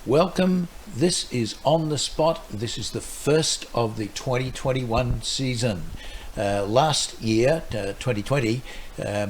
Welcome. This is On the Spot. This is the first of the 2021 season. Last year, 2020,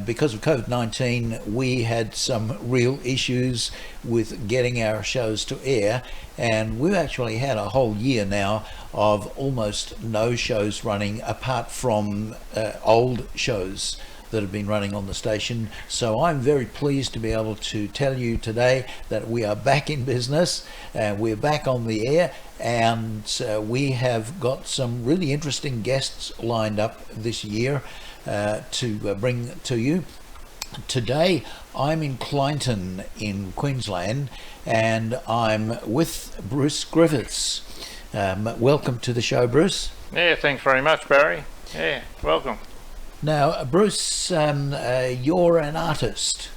because of COVID-19, we had some real issues with getting our shows to air, and we've actually had a whole year now of almost no shows running apart from old shows that have been running on the station. So I'm very pleased to be able to tell you today that we are back in business and we're back on the air, and we have got some really interesting guests lined up this year to bring to you. Today I'm in Clinton in Queensland and I'm with Bruce Griffiths. Welcome to the show, Bruce. Yeah, thanks very much, Barry. Yeah, welcome. Now, Bruce, you're an artist.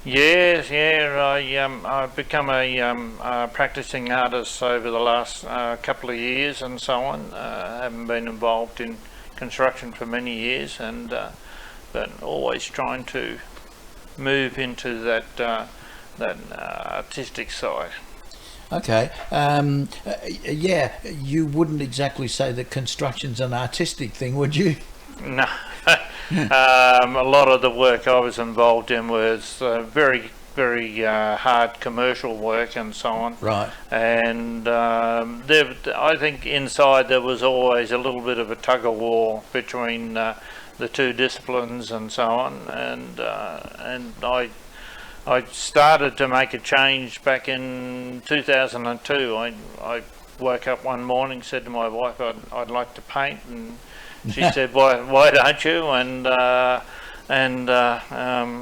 Yes, I've become a practicing artist over the last couple of years and so on. I haven't been involved in construction for many years, and but always trying to move into that artistic side. Okay. Yeah, you wouldn't exactly say that construction's an artistic thing, would you? No. A lot of the work I was involved in was very hard commercial work and so on. Right. And I think inside there was always a little bit of a tug of war between the two disciplines and so on. And I started to make a change back in 2002. I woke up one morning, said to my wife, I'd like to paint, and she said, why don't you? And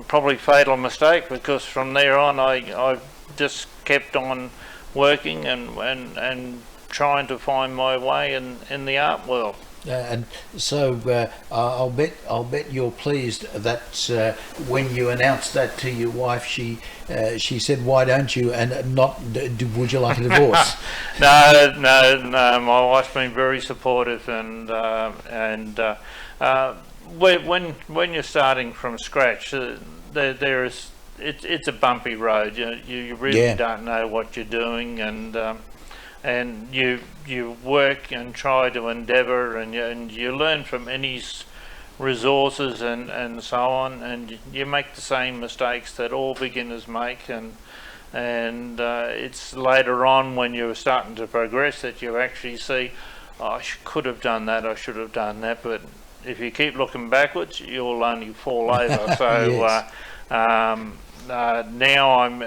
probably fatal mistake, because from there on I just kept on working and trying to find my way in the art world. And so I'll bet you're pleased that when you announced that to your wife, she said, "Why don't you?" and not, "Would you like a divorce?" No. My wife's been very supportive, and when you're starting from scratch, it's a bumpy road. You really don't know what you're doing, and you work and try to endeavour, and you learn from any resources and so on, and you make the same mistakes that all beginners make, and it's later on when you're starting to progress that you actually see, I could have done that, I should have done that, but if you keep looking backwards, you'll only fall over. So yes. Now I'm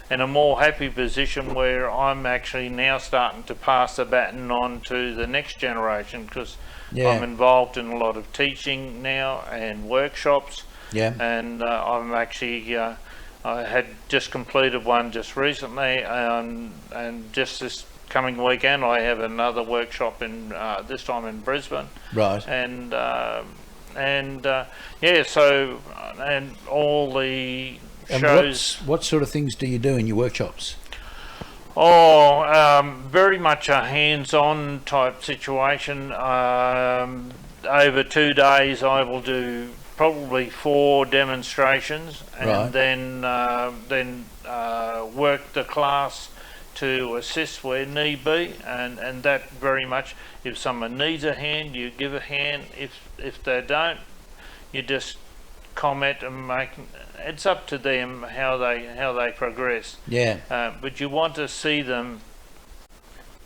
in a more happy position where I'm actually now starting to pass the baton on to the next generation, because I'm involved in a lot of teaching now and workshops. And I'm actually I had just completed one just recently, and just this coming weekend I have another workshop in this time in Brisbane. Right. And so and all the shows. What sort of things do you do in your workshops? Very much a hands-on type situation. Over 2 days I will do probably 4 demonstrations, and then work the class to assist where need be, and that very much, if someone needs a hand, you give a hand. If they don't, you just comment and make. It's up to them how they progress. But you want to see them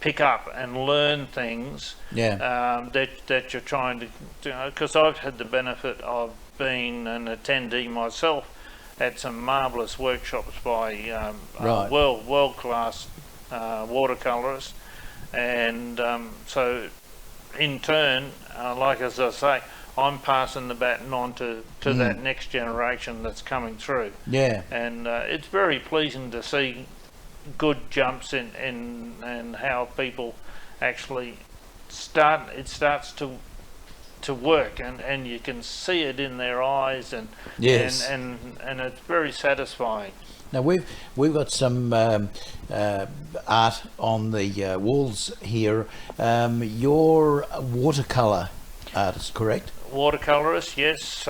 pick up and learn things that you're trying to do. Because I've had the benefit of being an attendee myself at some marvellous workshops by world-class watercolours, and so in turn, like as I say, I'm passing the baton on to that next generation that's coming through. And it's very pleasing to see good jumps in how people actually starts to work, and you can see it in their eyes, and it's very satisfying. Now we've got some art on the walls here. You're a watercolour artist, correct? Watercolourist, yes.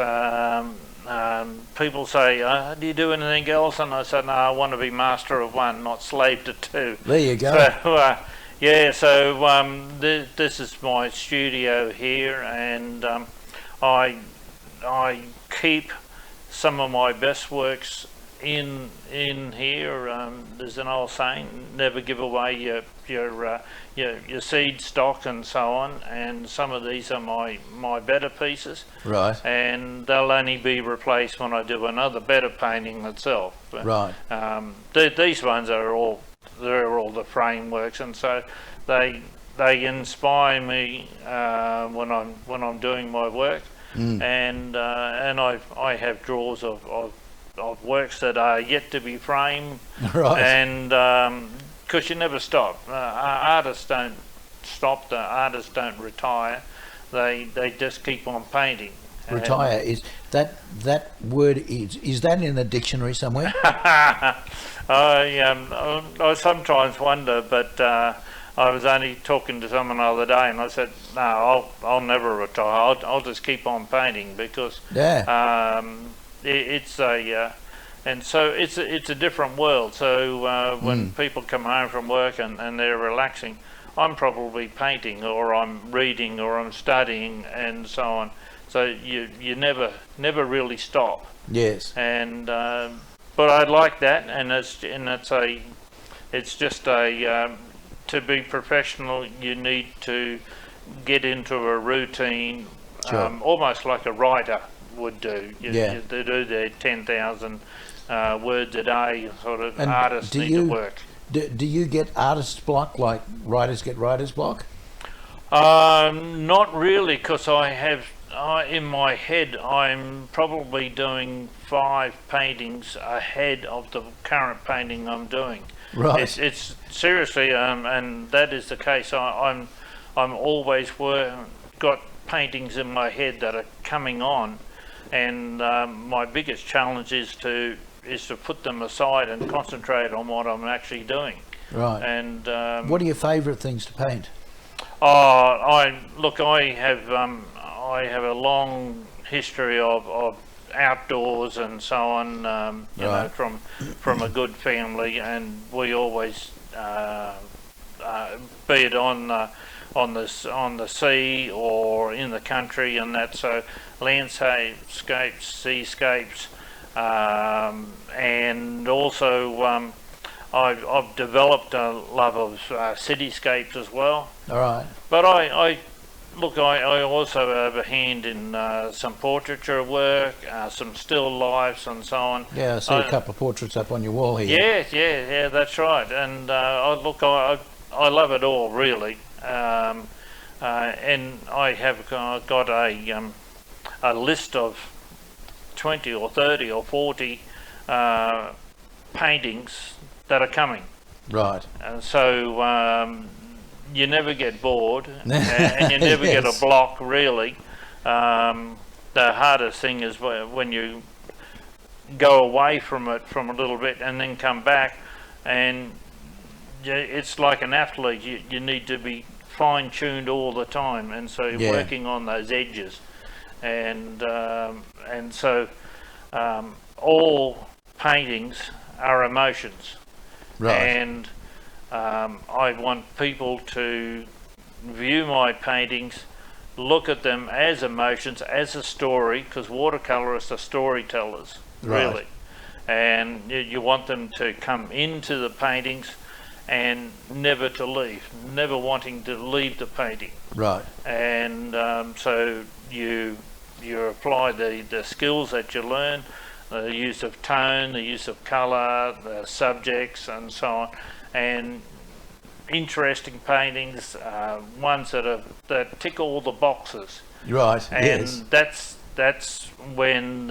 people say, do you do anything else? And I said, no, I want to be master of one, not slave to two. There you go. So, this is my studio here, and I keep some of my best works in here. There's an old saying: never give away your seed stock and so on. And some of these are my better pieces, right? And they'll only be replaced when I do another better painting itself. But, right. These ones are all the frameworks, and so they inspire me when I'm doing my work. And I have drawers of works that are yet to be framed, right? And because you never stop, artists don't stop. The artists don't retire. They just keep on painting. Retire is that word is that in a dictionary somewhere? I sometimes wonder, but I was only talking to someone the other day, and I said, "No, I'll never retire. I'll just keep on painting because it's a different world." So when people come home from work and they're relaxing, I'm probably painting, or I'm reading, or I'm studying, and so on. So you never really stop. Yes. And but I like that, and it's just to be professional, you need to get into a routine, sure. Almost like a writer would do. They do their 10,000 words a day, sort of. And artists need to work. Do you get artist block like writers get writer's block? Not really, because in my head I'm probably doing 5 paintings ahead of the current painting I'm doing. Right. It's seriously, and that is the case. I'm always got paintings in my head that are coming on, and my biggest challenge is to put them aside and concentrate on what I'm actually doing. Right. And what are your favourite things to paint? I have a long history of outdoors and so on. You know, from a good family, and we always be it on the sea or in the country and that. So landscapes, seascapes, and also I've developed a love of cityscapes as well. All right. But I also have a hand in some portraiture work, some still lifes and so on. Yeah, I see a couple of portraits up on your wall here. Yeah, that's right. And I love it all, really. And I have got a list of 20 or 30 or 40 paintings that are coming. Right. And so you never get bored, and you never get a block, really. The hardest thing is when you go away from it from a little bit and then come back, and it's like an athlete. You need to be fine-tuned all the time, and so you're working on those edges. And so all paintings are emotions. Right. And I want people to view my paintings, look at them as emotions, as a story, because watercolourists are storytellers, really. And you want them to come into the paintings and never to leave, never wanting to leave the painting. Right. And so you apply the skills that you learn, the use of tone, the use of colour, the subjects and so on, and interesting paintings, ones that tick all the boxes. Right. And yes. that's when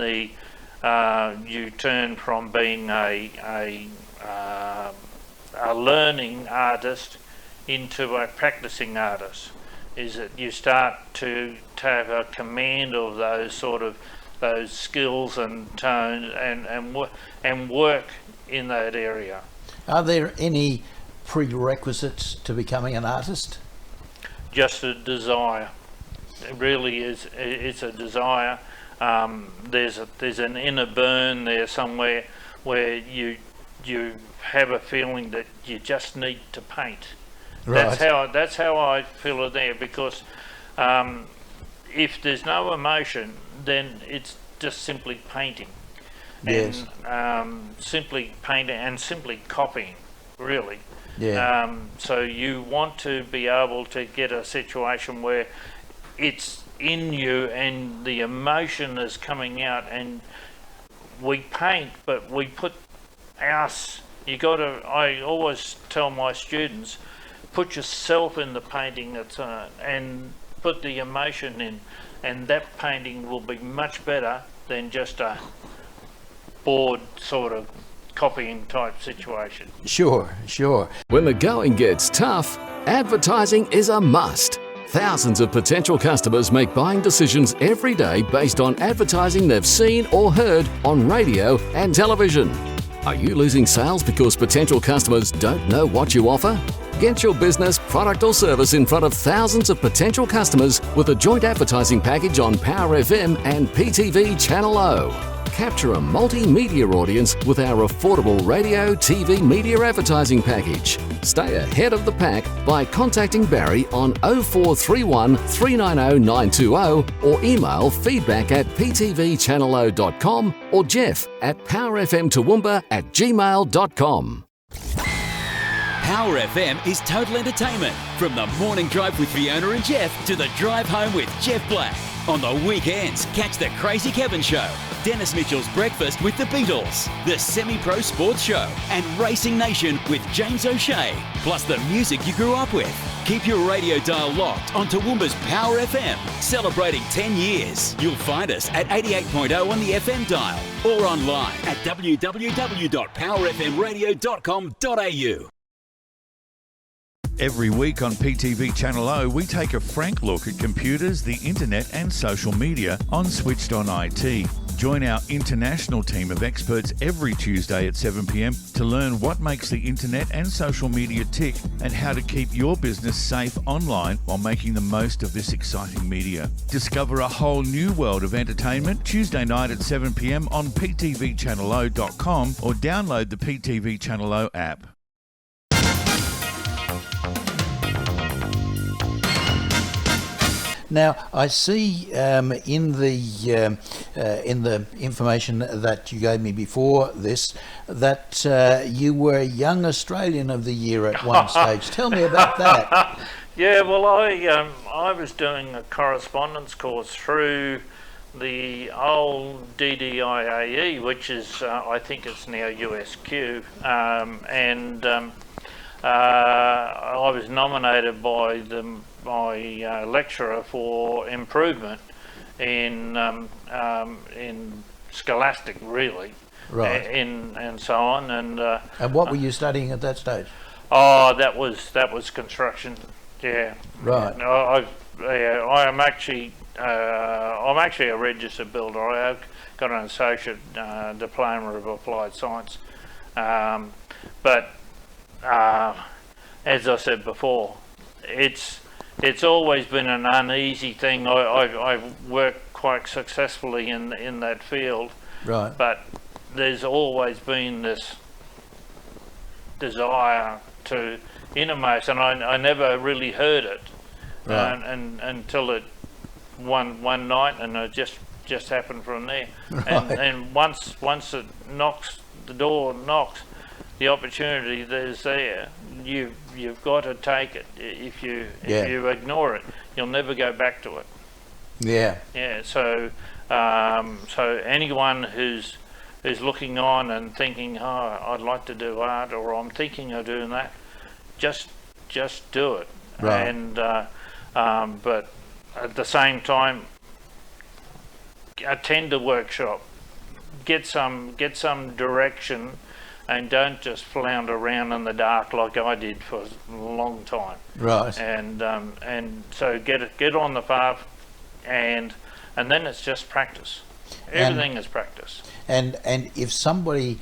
you turn from being a learning artist into a practicing artist. Is that you start to have a command of those skills and tone and work in that area. Are there any prerequisites to becoming an artist? Just a desire. It really is. It's a desire. there's an inner burn there somewhere where you have a feeling that you just need to paint. Right. That's how I feel it there, because if there's no emotion, then it's just simply painting. Yes. And simply painting and simply copying, really. Yeah. So you want to be able to get a situation where it's in you and the emotion is coming out, and we paint, but we put us. I always tell my students, put yourself in the painting and put the emotion in, and that painting will be much better than just a board sort of copying type situation. Sure. When the going gets tough, advertising is a must. Thousands of potential customers make buying decisions every day based on advertising they've seen or heard on radio and television. Are you losing sales because potential customers don't know what you offer? Get your business, product or service in front of thousands of potential customers with a joint advertising package on Power FM and PTV Channel O. Capture a multimedia audience with our affordable radio, TV media advertising package. Stay ahead of the pack by contacting Barry on 0431 390 920 or email feedback@ptvchannelo.com or Jeff at powerfmtoowoomba@gmail.com. Power FM is total entertainment. From the morning drive with Fiona and Jeff to the drive home with Jeff Black. On the weekends, catch the Crazy Kevin Show, Dennis Mitchell's Breakfast with the Beatles, the Semi-Pro Sports Show, and Racing Nation with James O'Shea, plus the music you grew up with. Keep your radio dial locked on Toowoomba's Power FM, celebrating 10 years. You'll find us at 88.0 on the FM dial or online at www.powerfmradio.com.au. Every week on PTV Channel O, we take a frank look at computers, the internet and social media on Switched On IT. Join our international team of experts every Tuesday at 7 p.m. to learn what makes the internet and social media tick and how to keep your business safe online while making the most of this exciting media. Discover a whole new world of entertainment Tuesday night at 7 p.m. on ptvchannelo.com or download the PTV Channel O app. Now, I see in the information that you gave me before this that you were Young Australian of the Year at one stage. Tell me about that. Yeah, well, I was doing a correspondence course through the old DDIAE, which is I think it's now USQ, and I was nominated by my lecturer for improvement in scholastic, really, right? And so on. And what were you studying at that stage? Oh, that was construction. Yeah. Right. I'm actually a registered builder. I have got an associate diploma of applied science, but as I said before, it's always been an uneasy thing. I've worked quite successfully in that field, right? But there's always been this desire to innermost, and I never really heard it, right. and until it one night, and it just happened from there. Right. And once it knocks, the door knocks, the opportunity there's there. You've got to take it. If you ignore it, you'll never go back to it. Yeah. Yeah. So anyone who's looking on and thinking, oh, I'd like to do art, or I'm thinking of doing that, just do it. Right. And but at the same time, attend a workshop, get some direction. And don't just flounder around in the dark like I did for a long time. Right. And so get on the path, and then it's just practice. Everything is practice. And if somebody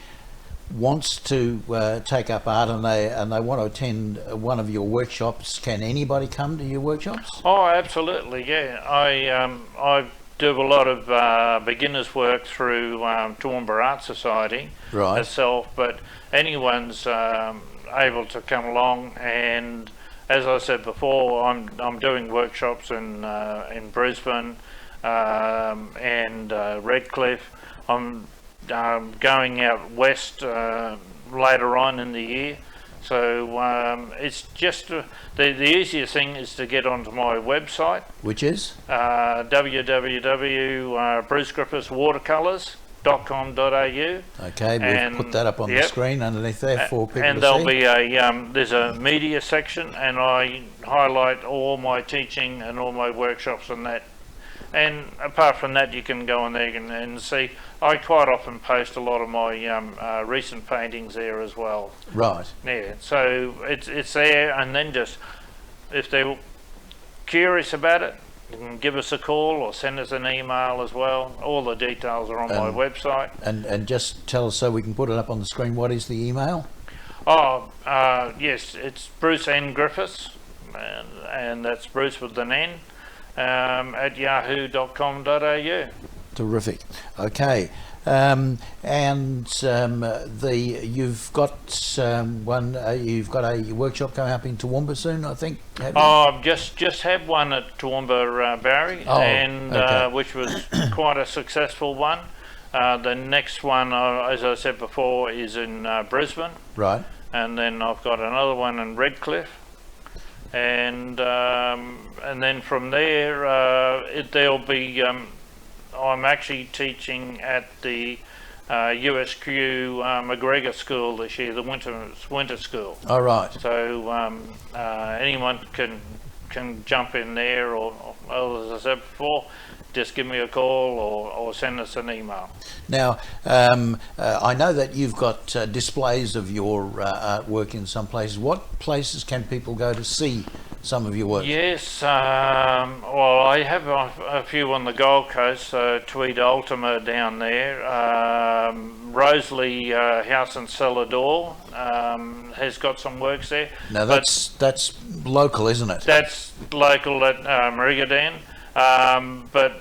wants to take up art and they want to attend one of your workshops, can anybody come to your workshops? Oh, absolutely. Yeah. do a lot of beginners work through Toowoomba Art Society itself, but anyone's able to come along. And as I said before, I'm doing workshops in Brisbane and Redcliffe. I'm going out west later on in the year. So it's just the easiest thing is to get onto my website, which is www.brucegriffithswatercolours.com.au. Okay, we'll put that up on the screen underneath there for people and to see. And there'll be there's a media section, and I highlight all my teaching and all my workshops and that. And apart from that, you can go on there and see. I quite often post a lot of my recent paintings there as well. Right. Yeah. So it's there, and then just if they're curious about it, you can give us a call or send us an email as well. All the details are on my website. And just tell us so we can put it up on the screen. What is the email? Oh, yes, it's Bruce N. Griffiths, and that's Bruce with an N. At yahoo.com.au. Terrific. Okay, you've got you've got a workshop coming up in Toowoomba soon, I think. I've just had one at Toowoomba, Barry, which was quite a successful one. The next one, as I said before, is in Brisbane. Right. And then I've got another one in Redcliffe. And then from there, there'll be. I'm actually teaching at the USQ McGregor School this year, the winter school. All right. So anyone can jump in there, or as I said before, just give me a call or send us an email. Now, I know that you've got displays of your artwork in some places. What places can people go to see some of your work? Yes, well, I have a few on the Gold Coast, Tweed Ultima down there. Rosalie House and Cellar Door has got some works there. Now that's local, isn't it? That's local at Marigadan. But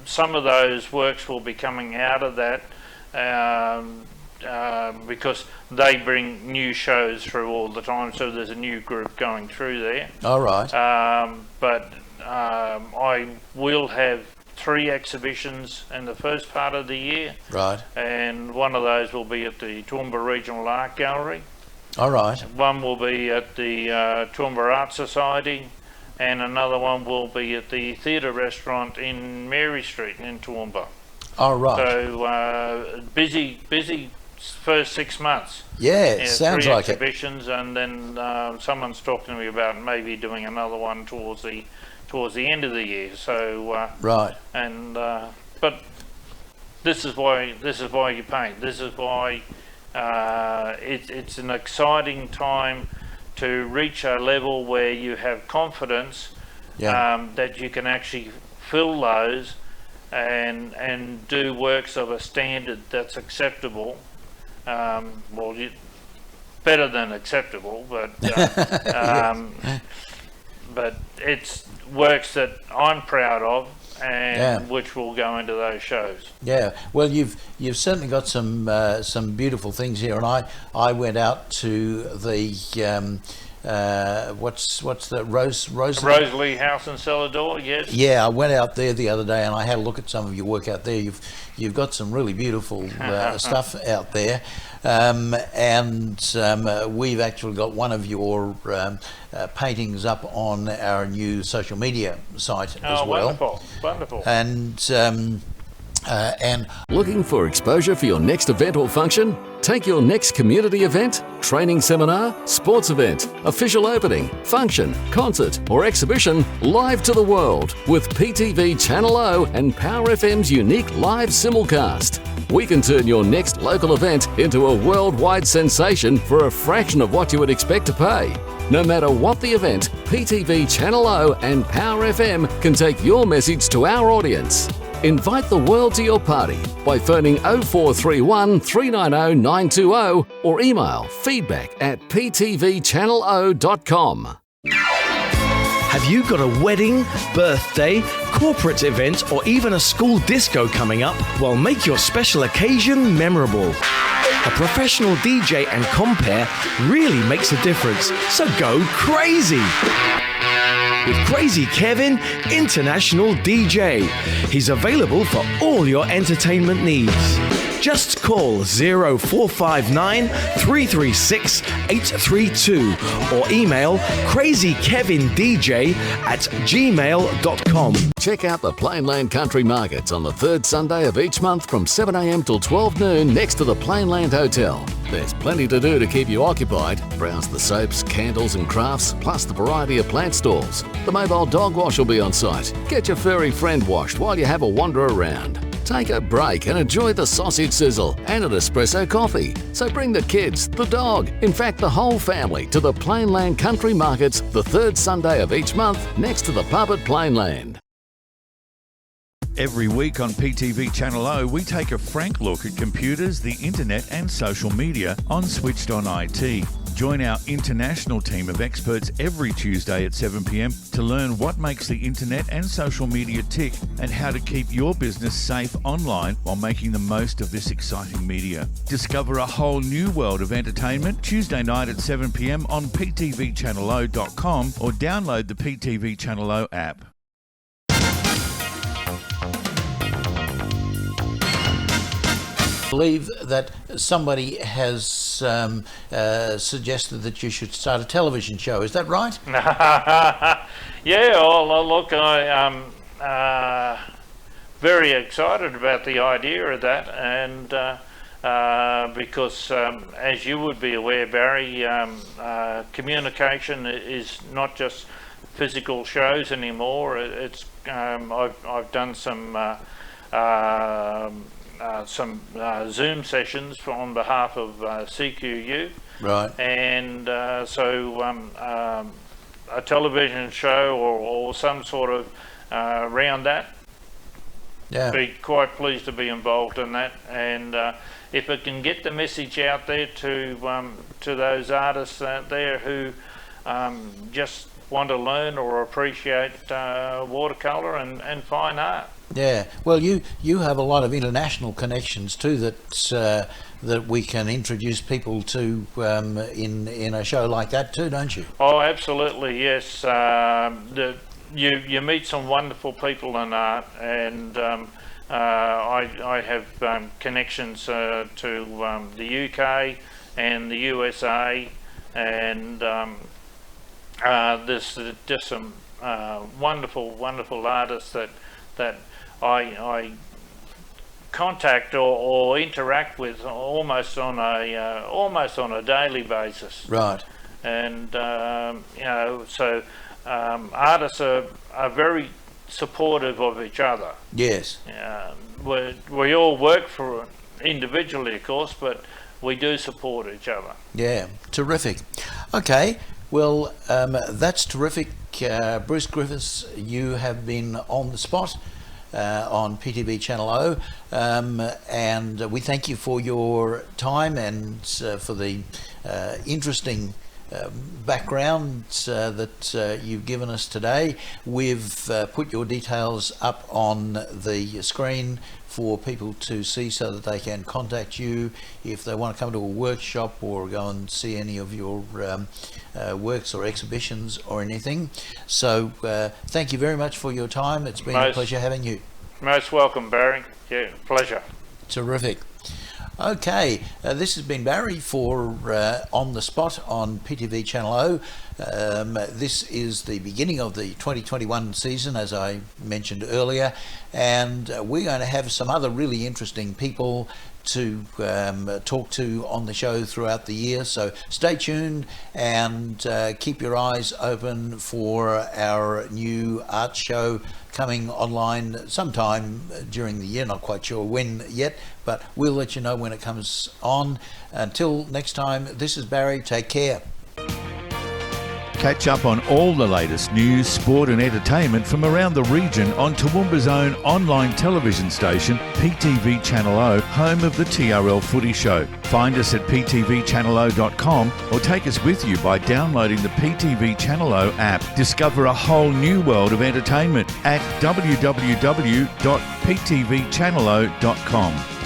some of those works will be coming out of that because they bring new shows through all the time, so there's a new group going through there. All right. But I will have 3 exhibitions in the first part of the year. Right. And one of those will be at the Toowoomba Regional Art Gallery. All right. One will be at the Toowoomba Art Society. And another one will be at the theatre restaurant in Mary Street in Toowoomba. All right. So busy first 6 months. Yeah, sounds like it. 3 exhibitions, and then someone's talking to me about maybe doing another one towards the end of the year. So right. And but this is why you paint. This is why it's an exciting time to reach a level where you have confidence that you can actually fill those and do works of a standard that's acceptable. Better than acceptable, but but it's works that I'm proud of, and which will go into those shows. Yeah, well, you've certainly got some beautiful things here, and I went out to the what's the Rosalie House and Cellar Door. Yes. Yeah, I went out there the other day and I had a look at some of your work out there. You've got some really beautiful stuff out there, and we've actually got one of your paintings up on our new social media site as well. Wonderful. And looking for exposure for your next event or function? Take your next community event, training seminar, sports event, official opening, function, concert or exhibition live to the world with PTV Channel O and Power FM's unique live simulcast. We can turn your next local event into a worldwide sensation for a fraction of what you would expect to pay. No matter what the event, PTV Channel O and Power FM can take your message to our audience. Invite the world to your party by phoning 0431 390 920 or email feedback@ptvchannelo.com. Have you got a wedding, birthday, corporate event, or even a school disco coming up? Well, make your special occasion memorable. A professional DJ and compere really makes a difference, so go crazy! With Crazy Kevin, International DJ. He's available for all your entertainment needs. Just call 0459 336 832 or email crazykevindj@gmail.com. Check out the Plainland Country Markets on the third Sunday of each month from 7 a.m. till 12 noon next to the Plainland Hotel. There's plenty to do to keep you occupied. Browse the soaps, candles and crafts, plus the variety of plant stalls. The mobile dog wash will be on site. Get your furry friend washed while you have a wander around. Take a break and enjoy the sausage sizzle and an espresso coffee. So bring the kids, the dog, in fact the whole family to the Plainland Country Markets the third Sunday of each month next to the pub at Plainland. Every week on PTV Channel O, we take a frank look at computers, the internet and social media on Switched On IT. Join our international team of experts every Tuesday at 7 p.m. to learn what makes the internet and social media tick and how to keep your business safe online while making the most of this exciting media. Discover a whole new world of entertainment Tuesday night at 7 p.m. on ptvchannelo.com or download the PTV Channel O app. Believe that somebody has suggested that you should start a television show. Is that right? Yeah, well, look, I am very excited about the idea of that, and because as you would be aware, Barry, communication is not just physical shows anymore. It's I've done some Zoom sessions on behalf of CQU, right? And so a television show or some sort of around that. Yeah. Be quite pleased to be involved in that, and if it can get the message out there to those artists out there who just want to learn or appreciate watercolour and fine art. Yeah, well, you have a lot of international connections too that we can introduce people to in a show like that too, don't you? Oh, absolutely, yes. You meet some wonderful people in art, and I have connections to the UK and the USA, and there's just some wonderful artists that I contact or interact with almost on a daily basis. Right. And so artists are very supportive of each other. Yes. We all work for individually, of course, but we do support each other. Yeah, terrific. Okay, well, that's terrific. Bruce Griffiths, you have been on the spot on PTV Channel O, and we thank you for your time and for the interesting background that you've given us today. We've put your details up on the screen for people to see so that they can contact you if they want to come to a workshop or go and see any of your works or exhibitions or anything. So thank you very much for your time. It's been a pleasure having you. Most welcome, Barry. Yeah, pleasure. Terrific. Okay, this has been Barry for On the Spot on PTV Channel O. This is the beginning of the 2021 season, as I mentioned earlier, and we're going to have some other really interesting people to talk to on the show throughout the year. So stay tuned and keep your eyes open for our new art show coming online sometime during the year. Not quite sure when yet, but we'll let you know when it comes on. Until next time, this is Barry. Take care. Catch up on all the latest news, sport and entertainment from around the region on Toowoomba's own online television station, PTV Channel O, home of the TRL Footy Show. Find us at ptvchannelo.com or take us with you by downloading the PTV Channel O app. Discover a whole new world of entertainment at www.ptvchannelo.com.